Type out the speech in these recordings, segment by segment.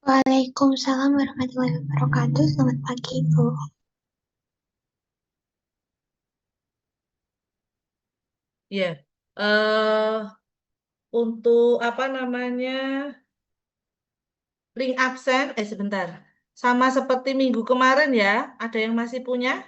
Waalaikumsalam warahmatullahi wabarakatuh. Selamat pagi, Ibu. Ya, untuk apa namanya link absen, sebentar. Sama seperti minggu kemarin ya, ada yang masih punya?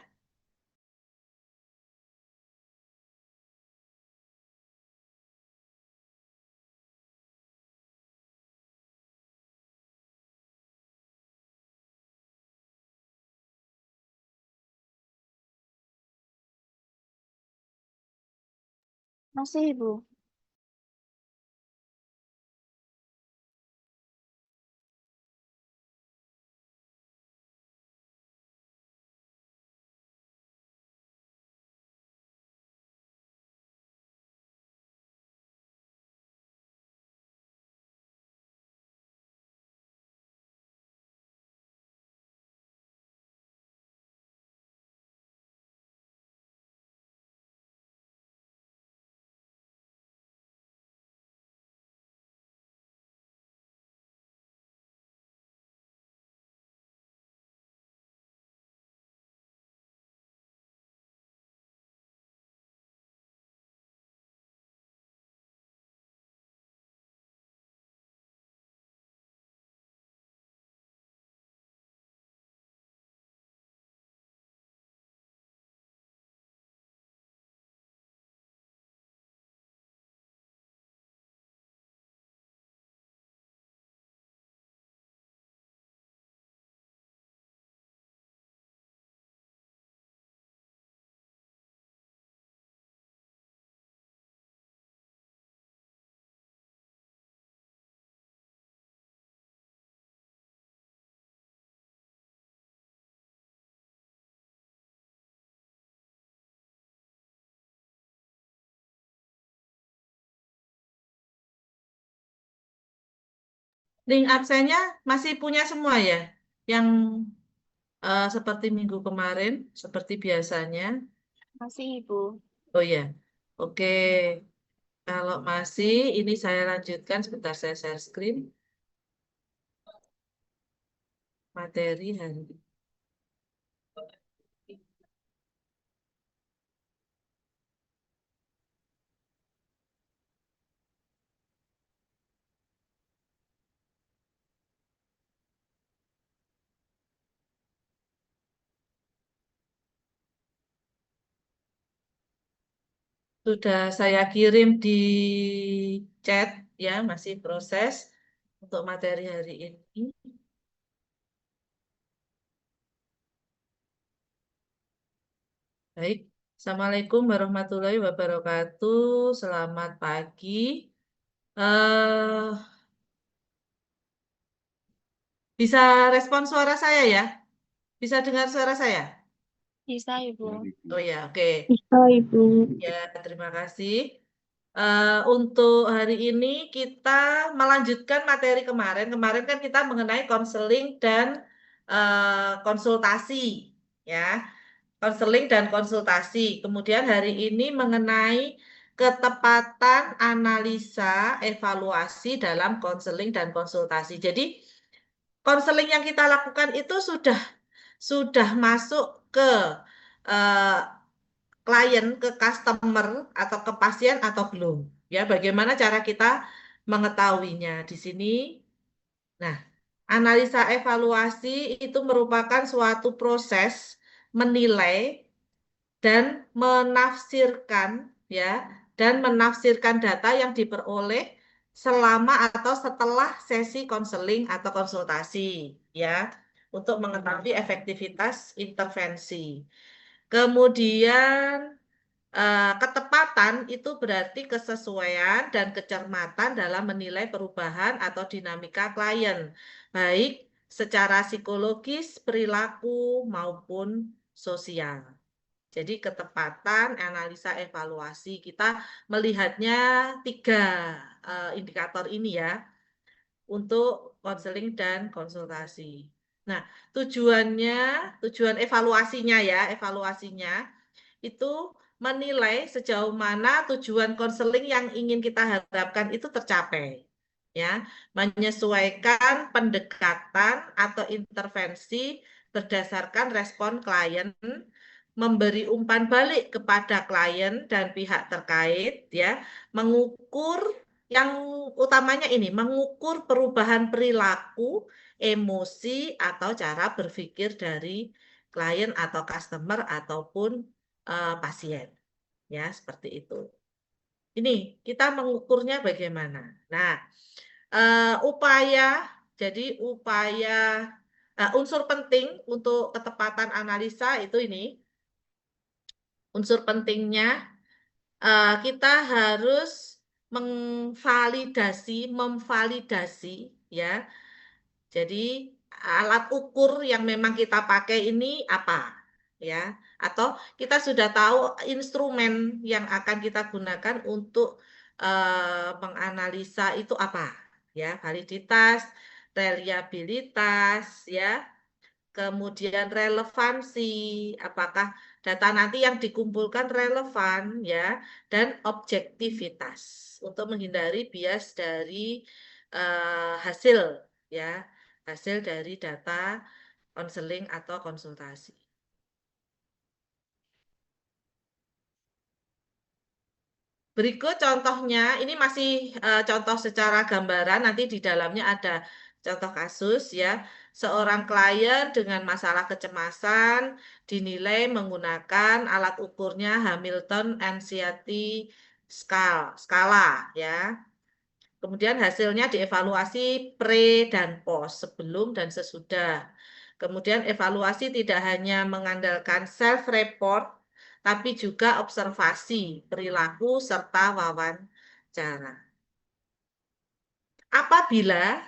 Masih, Ibu. Link absennya masih punya semua ya? Yang seperti minggu kemarin, seperti biasanya. Masih, Ibu. Oh ya, oke. Kalau masih, ini saya lanjutkan. Sebentar saya share screen. Materi hari ini. Sudah saya kirim di chat ya, masih proses untuk materi hari ini. Baik, Assalamualaikum warahmatullahi wabarakatuh. Selamat pagi. eh Bisa respon suara saya ya? Bisa dengar suara saya? Bisa, Ibu. Oh ya, oke. Bisa, Ibu. Ya, terima kasih. Untuk hari ini kita melanjutkan materi kemarin. Kemarin kan kita mengenai konseling dan konsultasi, ya. Konseling dan konsultasi. Kemudian hari ini mengenai ketepatan analisa evaluasi dalam konseling dan konsultasi. Jadi, konseling yang kita lakukan itu sudah masuk ke eh, klien, ke customer atau ke pasien atau belum. Ya, bagaimana cara kita mengetahuinya di sini? Nah, analisa evaluasi itu merupakan suatu proses menilai dan menafsirkan ya data yang diperoleh selama atau setelah sesi konseling atau konsultasi ya untuk mengetahui efektivitas intervensi. Kemudian ketepatan itu berarti kesesuaian dan kecermatan dalam menilai perubahan atau dinamika klien, baik secara psikologis, perilaku maupun sosial. Jadi ketepatan analisa evaluasi kita melihatnya tiga indikator ini ya untuk konseling dan konsultasi. Nah, tujuan evaluasinya itu menilai sejauh mana tujuan konseling yang ingin kita harapkan itu tercapai. ya, menyesuaikan pendekatan atau intervensi berdasarkan respon klien, memberi umpan balik kepada klien dan pihak terkait, ya, mengukur yang utamanya ini, mengukur perubahan perilaku, emosi atau cara berpikir dari klien atau customer ataupun pasien, ya, seperti itu. Ini kita mengukurnya bagaimana. Nah, jadi upaya unsur penting untuk ketepatan analisa itu ini. Unsur pentingnya kita harus memvalidasi ya. Jadi alat ukur yang memang kita pakai ini apa ya? Atau kita sudah tahu instrumen yang akan kita gunakan untuk menganalisa itu apa ya? Validitas, reliabilitas ya. Kemudian relevansi, apakah data nanti yang dikumpulkan relevan ya, dan objektivitas untuk menghindari bias dari hasil ya, hasil dari data konseling atau konsultasi. Berikut contohnya, ini masih contoh secara gambaran, nanti di dalamnya ada contoh kasus ya. Seorang klien dengan masalah kecemasan dinilai menggunakan alat ukurnya Hamilton Anxiety Skala ya. Kemudian hasilnya dievaluasi pre dan post, sebelum dan sesudah. Kemudian evaluasi tidak hanya mengandalkan self-report, tapi juga observasi, perilaku, serta wawancara. Apabila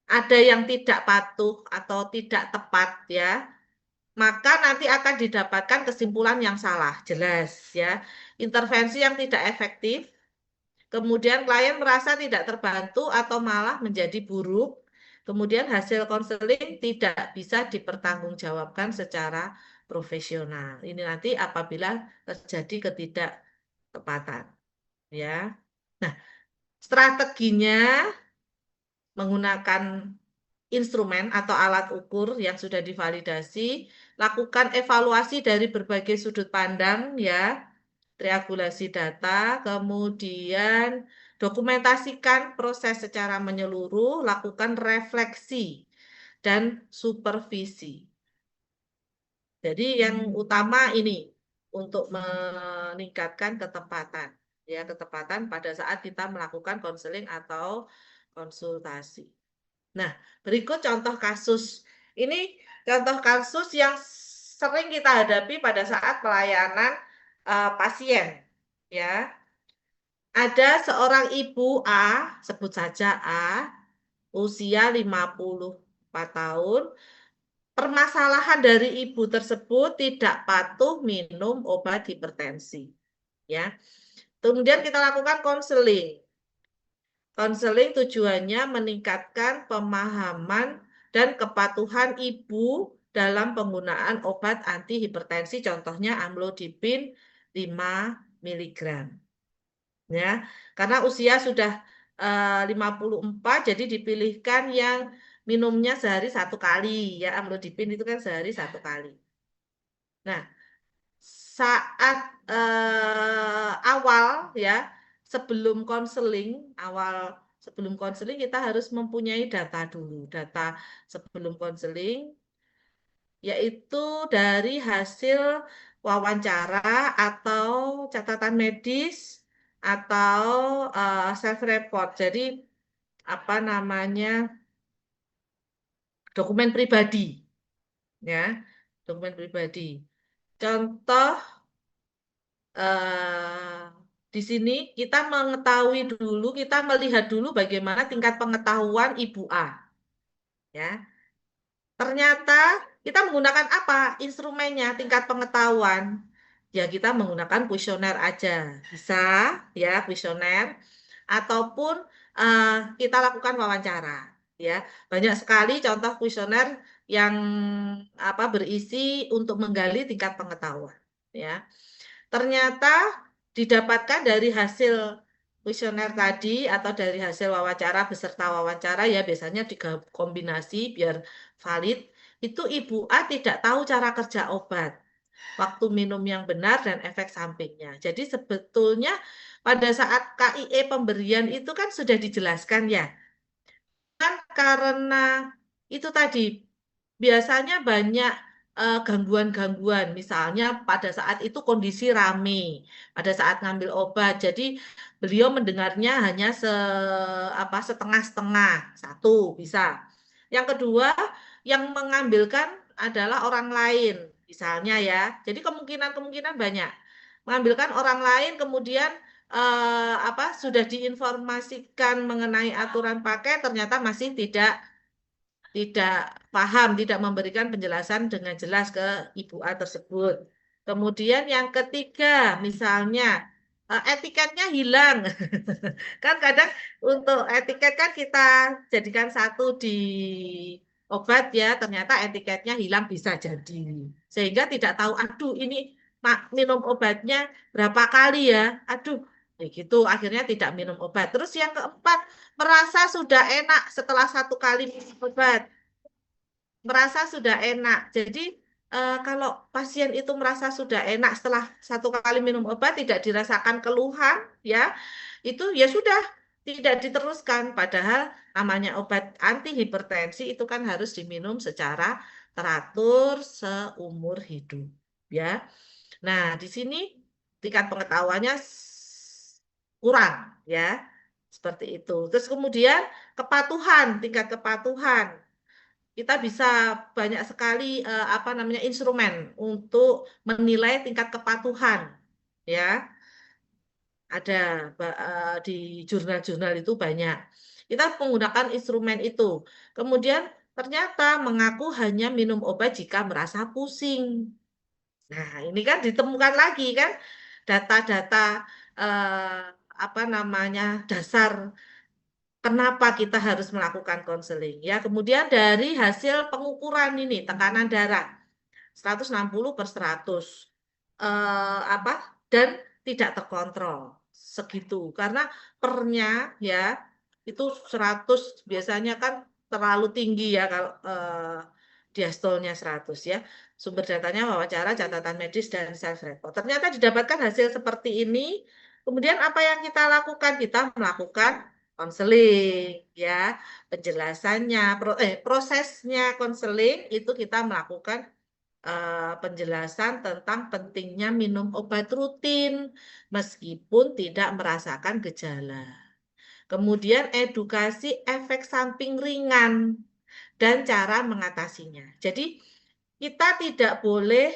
ada yang tidak patuh atau tidak tepat ya, maka nanti akan didapatkan kesimpulan yang salah, jelas ya. Intervensi yang tidak efektif, kemudian klien merasa tidak terbantu atau malah menjadi buruk. Kemudian hasil konseling tidak bisa dipertanggungjawabkan secara profesional. Ini nanti apabila terjadi ketidaktepatan, ya. Nah, strateginya menggunakan instrumen atau alat ukur yang sudah divalidasi, lakukan evaluasi dari berbagai sudut pandang, ya, triangulasi data, kemudian dokumentasikan proses secara menyeluruh, lakukan refleksi dan supervisi. Jadi yang utama ini untuk meningkatkan ketepatan, ya, ketepatan pada saat kita melakukan konseling atau konsultasi. Nah, berikut contoh kasus. Ini contoh kasus yang sering kita hadapi pada saat pelayanan pasien, ya. Ada seorang ibu A, sebut saja A, usia 54 tahun. Permasalahan dari ibu tersebut tidak patuh minum obat hipertensi, ya. Kemudian kita lakukan konseling. Konseling tujuannya meningkatkan pemahaman dan kepatuhan ibu dalam penggunaan obat antihipertensi, contohnya amlodipin 5 mg. Ya, karena usia sudah 54, jadi dipilihkan yang minumnya sehari 1 kali, ya, amlodipin itu kan sehari 1 kali. Nah, saat awal ya, sebelum konseling kita harus mempunyai data dulu, data sebelum konseling, yaitu dari hasil wawancara atau catatan medis atau self-report. Jadi apa namanya, dokumen pribadi, ya, dokumen pribadi. Contoh di sini kita mengetahui dulu, kita melihat dulu bagaimana tingkat pengetahuan Ibu A. Ya. Ternyata kita menggunakan apa? Instrumennya, tingkat pengetahuan. Ya, kita menggunakan kuesioner aja. Bisa, ya, kuesioner. Ataupun kita lakukan wawancara. Ya, banyak sekali contoh kuesioner yang berisi untuk menggali tingkat pengetahuan. Ya. Ternyata didapatkan dari hasil kuesioner tadi atau dari hasil wawancara beserta wawancara ya biasanya dikombinasi biar valid. Itu Ibu A tidak tahu cara kerja obat, waktu minum yang benar dan efek sampingnya. Jadi sebetulnya pada saat KIE pemberian itu kan sudah dijelaskan ya. Kan karena itu tadi biasanya banyak gangguan-gangguan, misalnya pada saat itu kondisi rame, pada saat ngambil obat, jadi beliau mendengarnya hanya setengah-setengah, satu bisa. Yang kedua, yang mengambilkan adalah orang lain, misalnya ya. Jadi kemungkinan-kemungkinan banyak. Mengambilkan orang lain, kemudian sudah diinformasikan mengenai aturan pakai, ternyata masih tidak paham, tidak memberikan penjelasan dengan jelas ke Ibu A tersebut. Kemudian yang ketiga, misalnya etiketnya hilang. Kan kadang untuk etiket kan kita jadikan satu di obat ya, ternyata etiketnya hilang bisa jadi. Sehingga tidak tahu, aduh ini minum obatnya berapa kali ya. Aduh, ya gitu akhirnya tidak minum obat. Terus yang keempat, merasa sudah enak setelah satu kali minum obat, merasa sudah enak. Jadi kalau pasien itu merasa sudah enak setelah satu kali minum obat tidak dirasakan keluhan, ya itu ya sudah tidak diteruskan. Padahal namanya obat anti hipertensi itu kan harus diminum secara teratur seumur hidup, ya. Nah, di sini tingkat pengetahuannya kurang, ya. Seperti itu. Terus kemudian kepatuhan, tingkat kepatuhan kita bisa banyak sekali instrumen untuk menilai tingkat kepatuhan, ya. Ada di jurnal-jurnal itu banyak. Kita menggunakan instrumen itu. Kemudian ternyata mengaku hanya minum obat jika merasa pusing. Nah, ini kan ditemukan lagi kan data-data dasar kenapa kita harus melakukan konseling, ya. Kemudian dari hasil pengukuran ini tekanan darah 160 per 100 dan tidak terkontrol segitu karena pernya ya itu 100 biasanya kan terlalu tinggi ya kalau diastolnya 100 ya. Sumber datanya wawancara, catatan medis dan self report. Ternyata didapatkan hasil seperti ini. Kemudian apa yang kita lakukan? Kita melakukan konseling ya, penjelasannya, prosesnya konseling itu kita melakukan penjelasan tentang pentingnya minum obat rutin meskipun tidak merasakan gejala. Kemudian edukasi efek samping ringan dan cara mengatasinya. Jadi kita tidak boleh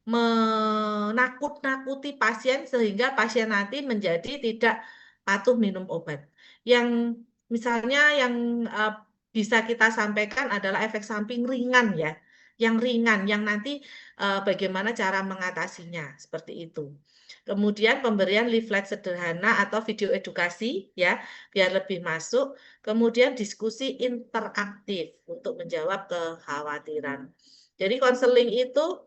menakut-nakuti pasien sehingga pasien nanti menjadi tidak patuh minum obat. Yang misalnya yang bisa kita sampaikan adalah efek samping ringan ya, yang ringan, yang nanti bagaimana cara mengatasinya seperti itu. Kemudian pemberian leaflet sederhana atau video edukasi ya, biar lebih masuk. Kemudian diskusi interaktif untuk menjawab kekhawatiran. Jadi konseling itu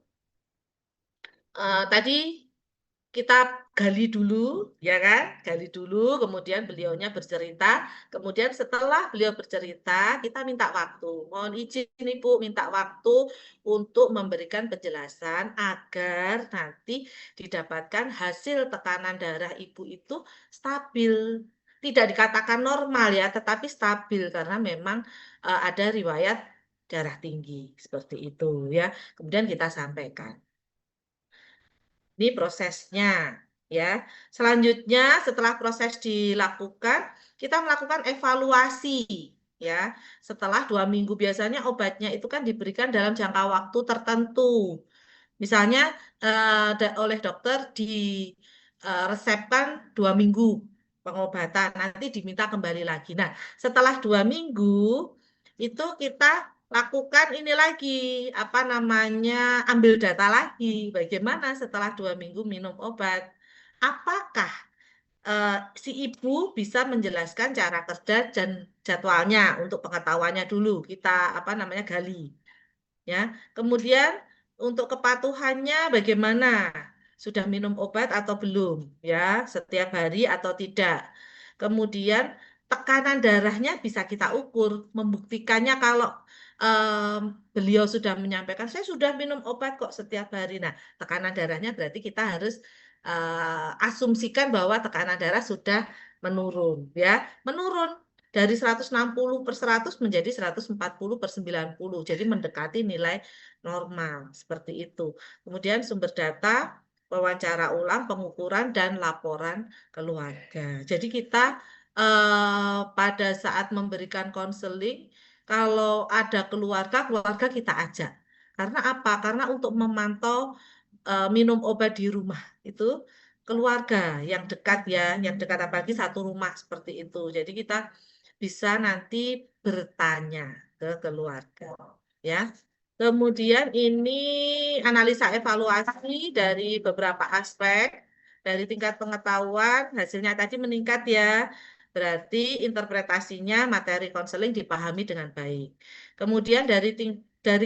tadi kita gali dulu, ya kan? Gali dulu, kemudian beliaunya bercerita. Kemudian setelah beliau bercerita, kita minta waktu. Mohon izin Ibu, minta waktu untuk memberikan penjelasan agar nanti didapatkan hasil tekanan darah Ibu itu stabil. Tidak dikatakan normal ya, tetapi stabil karena memang ada riwayat darah tinggi seperti itu ya. Kemudian kita sampaikan. Ini prosesnya ya. Selanjutnya setelah proses dilakukan, kita melakukan evaluasi ya. Setelah 2 minggu biasanya obatnya itu kan diberikan dalam jangka waktu tertentu. Misalnya oleh dokter diresepkan 2 minggu pengobatan, nanti diminta kembali lagi. Nah, setelah 2 minggu itu kita lakukan ini lagi, ambil data lagi, bagaimana setelah 2 minggu minum obat. Apakah si ibu bisa menjelaskan cara kerja dan jadwalnya untuk pengetahuannya dulu kita gali, ya. Kemudian untuk kepatuhannya bagaimana? Sudah minum obat atau belum, ya, setiap hari atau tidak. Kemudian tekanan darahnya bisa kita ukur, membuktikannya kalau beliau sudah menyampaikan, saya sudah minum obat kok setiap hari. Nah, tekanan darahnya berarti kita harus asumsikan bahwa tekanan darah sudah menurun, ya, menurun dari 160/100 menjadi 140/90, jadi mendekati nilai normal, seperti itu. Kemudian sumber data, wawancara ulang, pengukuran, dan laporan keluarga. Jadi kita pada saat memberikan konseling, kalau ada keluarga, keluarga kita ajak. Karena apa? Karena untuk memantau minum obat di rumah itu keluarga yang dekat, ya, yang dekat, apalagi satu rumah seperti itu. Jadi kita bisa nanti bertanya ke keluarga, ya. Kemudian ini analisa evaluasi dari beberapa aspek, dari tingkat pengetahuan, hasilnya tadi meningkat, ya. Berarti interpretasinya materi konseling dipahami dengan baik. Kemudian dari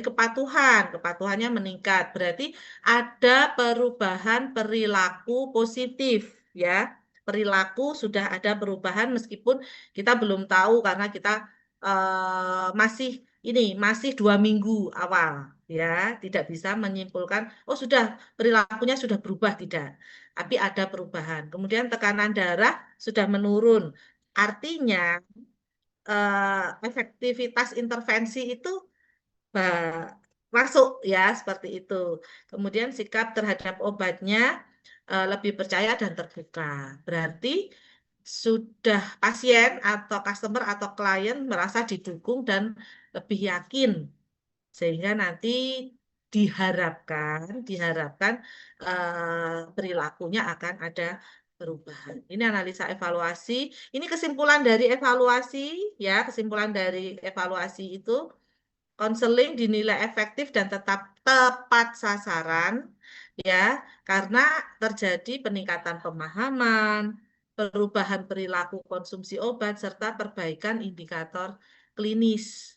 kepatuhan, kepatuhannya meningkat. Berarti ada perubahan perilaku positif, ya. Perilaku sudah ada perubahan meskipun kita belum tahu karena kita masih 2 minggu awal, ya, tidak bisa menyimpulkan oh sudah perilakunya sudah berubah, tidak, tapi ada perubahan. Kemudian tekanan darah sudah menurun, artinya efektivitas intervensi itu masuk, ya, seperti itu. Kemudian sikap terhadap obatnya lebih percaya dan terbuka. Berarti sudah pasien atau customer atau klien merasa didukung dan lebih yakin, sehingga nanti diharapkan perilakunya akan ada perubahan. Ini analisa evaluasi. Ini kesimpulan dari evaluasi, ya, kesimpulan dari evaluasi itu. Konseling dinilai efektif dan tetap tepat sasaran, ya, karena terjadi peningkatan pemahaman, perubahan perilaku konsumsi obat, serta perbaikan indikator klinis.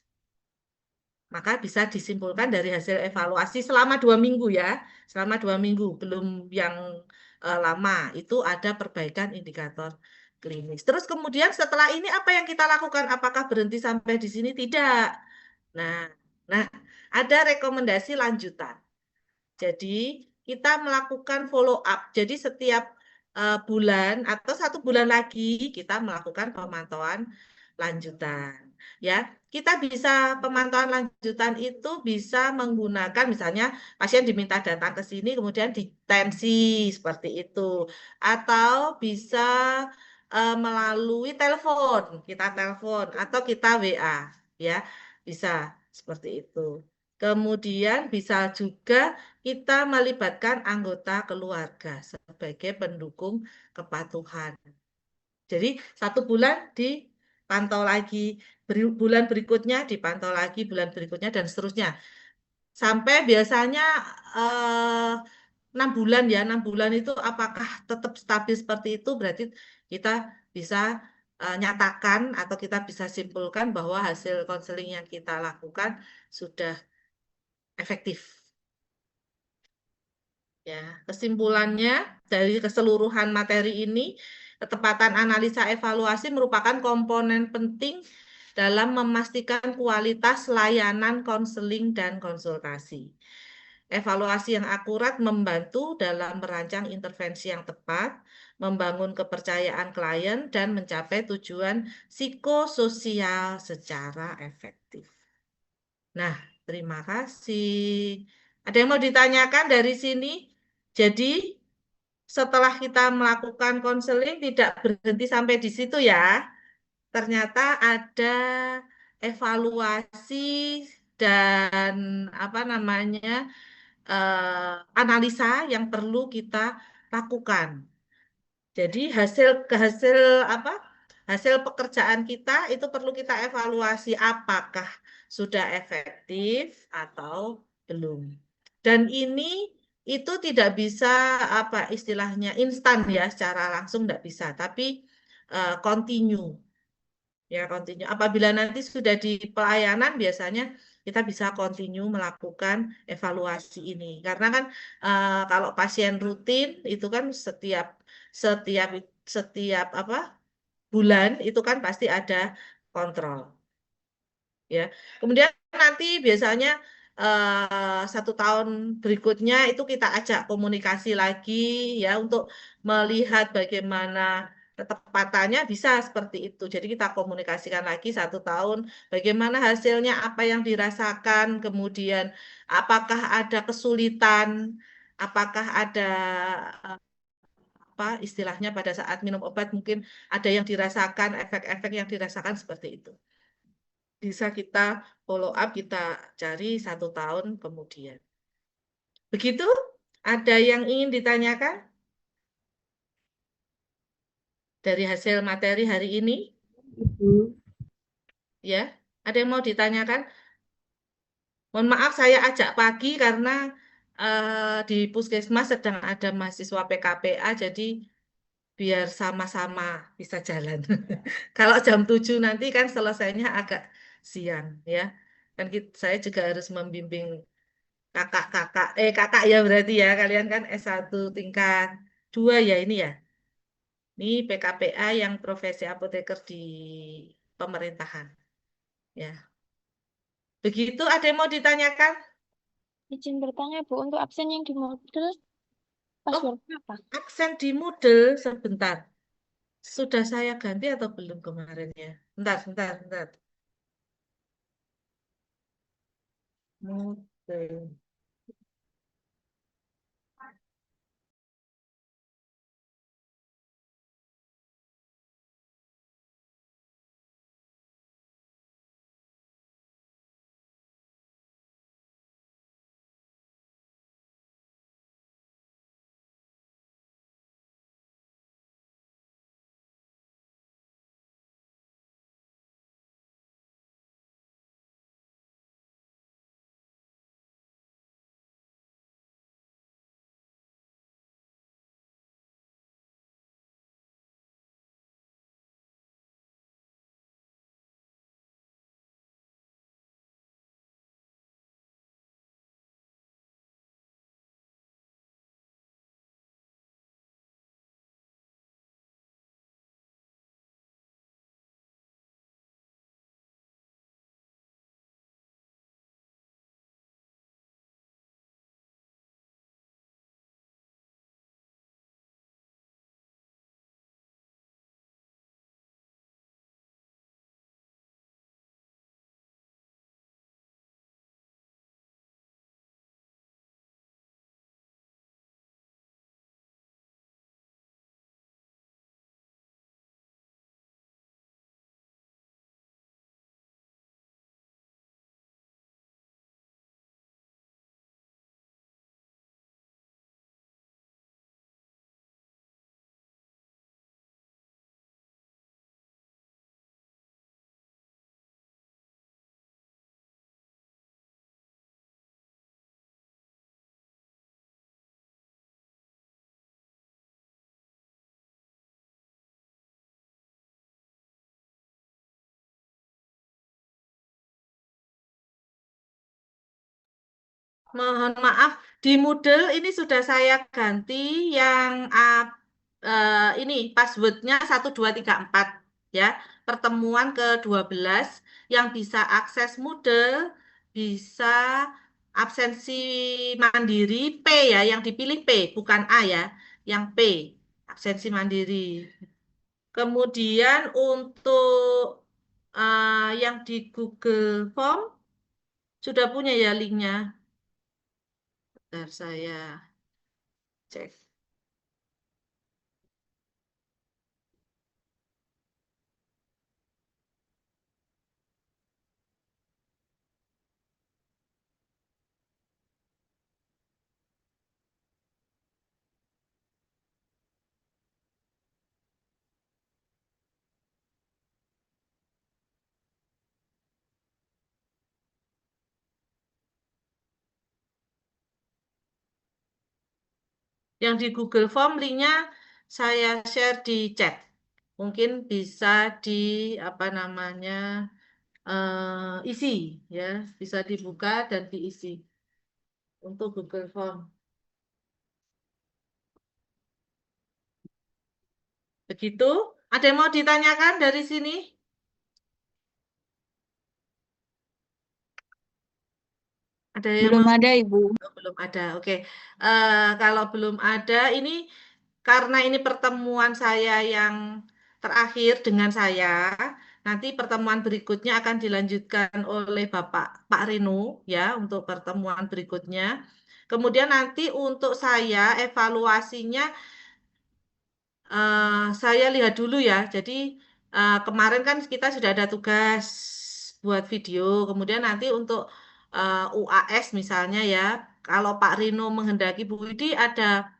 Maka bisa disimpulkan dari hasil evaluasi selama 2 minggu, ya, selama 2 minggu, belum yang lama, itu ada perbaikan indikator klinis. Terus kemudian setelah ini apa yang kita lakukan? Apakah berhenti sampai di sini? Tidak. Nah, ada rekomendasi lanjutan. Jadi, kita melakukan follow up. Jadi, setiap bulan atau 1 bulan lagi kita melakukan pemantauan lanjutan. Ya, kita bisa pemantauan lanjutan itu bisa menggunakan misalnya pasien diminta datang ke sini kemudian ditensi seperti itu, atau bisa melalui telepon, kita telepon atau kita WA, ya, bisa seperti itu. Kemudian bisa juga kita melibatkan anggota keluarga sebagai pendukung kepatuhan. Jadi 1 bulan dipantau lagi, bulan berikutnya dipantau lagi, bulan berikutnya, dan seterusnya. Sampai biasanya 6 bulan, ya, 6 bulan itu apakah tetap stabil seperti itu, berarti kita bisa nyatakan atau kita bisa simpulkan bahwa hasil konseling yang kita lakukan sudah efektif. Ya, kesimpulannya dari keseluruhan materi ini, ketepatan analisa evaluasi merupakan komponen penting dalam memastikan kualitas layanan konseling dan konsultasi. Evaluasi yang akurat membantu dalam merancang intervensi yang tepat, membangun kepercayaan klien, dan mencapai tujuan psikososial secara efektif. Nah, terima kasih. Ada yang mau ditanyakan dari sini? Jadi, setelah kita melakukan konseling tidak berhenti sampai di situ, ya. Ternyata ada evaluasi dan analisa yang perlu kita lakukan. Jadi hasil pekerjaan kita itu perlu kita evaluasi apakah sudah efektif atau belum. Dan ini itu tidak bisa istilahnya instan, ya, secara langsung tidak bisa, tapi continue. Ya, continue. Apabila nanti sudah di pelayanan biasanya kita bisa continue melakukan evaluasi ini. Karena kan kalau pasien rutin itu kan setiap setiap setiap bulan itu kan pasti ada kontrol. Ya, kemudian nanti biasanya 1 tahun berikutnya itu kita ajak komunikasi lagi ya untuk melihat bagaimana ketepatannya bisa seperti itu. Jadi kita komunikasikan lagi 1 tahun, bagaimana hasilnya, apa yang dirasakan, kemudian apakah ada kesulitan, apakah ada apa istilahnya pada saat minum obat mungkin ada yang dirasakan, efek-efek yang dirasakan seperti itu. Bisa kita follow up, kita cari 1 tahun kemudian. Begitu? Ada yang ingin ditanyakan dari hasil materi hari ini? Ibu. Ya, ada yang mau ditanyakan? Mohon maaf saya ajak pagi karena di Puskesmas sedang ada mahasiswa PKPA, jadi biar sama-sama bisa jalan. Kalau jam 7 nanti kan selesainya agak siang ya. Kan saya juga harus membimbing kakak ya berarti ya, kalian kan S1 tingkat 2 ya ini ya. Ini PKPA yang profesi apoteker di pemerintahan. Ya. Begitu, ada yang mau ditanyakan? Izin bertanya, Bu, untuk absen yang di modul Oh, passwordnya apa? aksen di Moodle sebentar. Sudah saya ganti atau belum kemarin ya? Bentar, bentar, bentar. Moodle. Mohon maaf, di Moodle ini sudah saya ganti yang ini passwordnya 1234 ya. Pertemuan ke-12 yang bisa akses Moodle bisa absensi mandiri P ya, yang dipilih P bukan A ya, yang P absensi mandiri. Kemudian untuk yang di Google Form sudah punya ya linknya. Bentar saya cek. Yang di Google Form linknya saya share di chat. Mungkin bisa di apa namanya isi ya, bisa dibuka dan diisi untuk Google Form. Begitu? Ada yang mau ditanyakan dari sini? Ada yang Belum mau? ada, Ibu. Oh, belum ada. Oke. Kalau belum ada, ini karena ini pertemuan saya yang terakhir dengan saya. Nanti pertemuan berikutnya akan dilanjutkan oleh Bapak Pak Rino ya untuk pertemuan berikutnya. Kemudian nanti untuk saya evaluasinya saya lihat dulu ya. Jadi kemarin kan kita sudah ada tugas buat video. Kemudian nanti untuk UAS misalnya ya, kalau Pak Rino menghendaki Bu Widi ada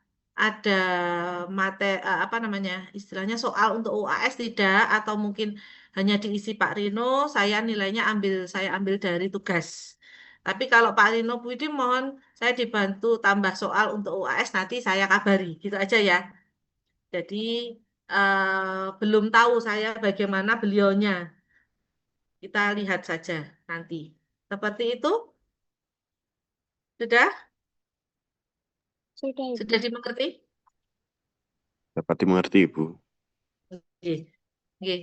apa namanya istilahnya soal untuk UAS tidak atau mungkin hanya diisi Pak Rino, saya ambil dari tugas. Tapi kalau Pak Rino Bu Widi mohon saya dibantu tambah soal untuk UAS nanti saya kabari gitu aja ya. Jadi belum tahu saya bagaimana beliaunya. Kita lihat saja nanti. Seperti itu sudah Sudah, Ibu. sudah dimengerti? Dapat dimengerti, Ibu. Oke. Oke.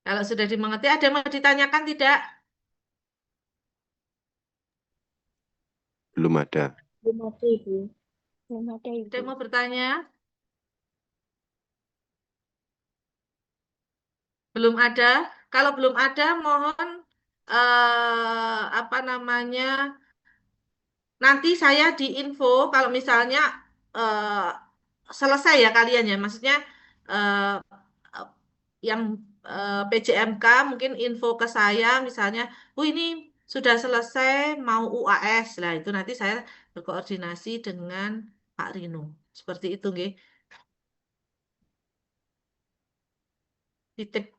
Kalau sudah dimengerti, ada yang mau ditanyakan tidak? Belum ada. Belum ada, Ibu. Belum ada, Ada Ibu. yang mau bertanya? Belum ada. Kalau belum ada, mohon apa namanya? Nanti saya diinfo kalau misalnya eh, selesai ya kalian ya. Maksudnya eh, yang PJMK mungkin info ke saya misalnya, ini sudah selesai mau UAS lah itu nanti saya berkoordinasi dengan Pak Rino. Seperti itu, nggih.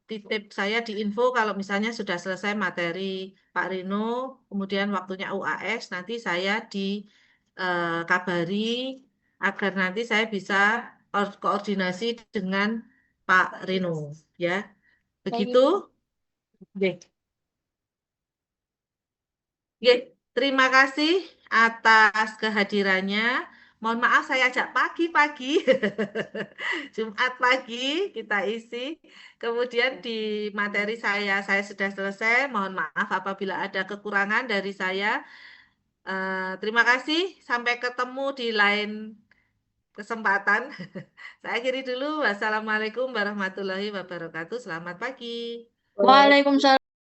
Titip saya di info kalau misalnya sudah selesai materi Pak Rino, kemudian waktunya UAS, nanti saya dikabari agar nanti saya bisa koordinasi dengan Pak Rino, ya. Baik, Begitu? Ibu. Oke. Oke, terima kasih atas kehadirannya. Mohon maaf saya ajak pagi-pagi. Jumat pagi kita isi. Kemudian di materi saya sudah selesai. Mohon maaf apabila ada kekurangan dari saya. Terima kasih. Sampai ketemu di lain kesempatan. Saya akhiri dulu. Wassalamualaikum warahmatullahi wabarakatuh. Selamat pagi. Waalaikumsalam.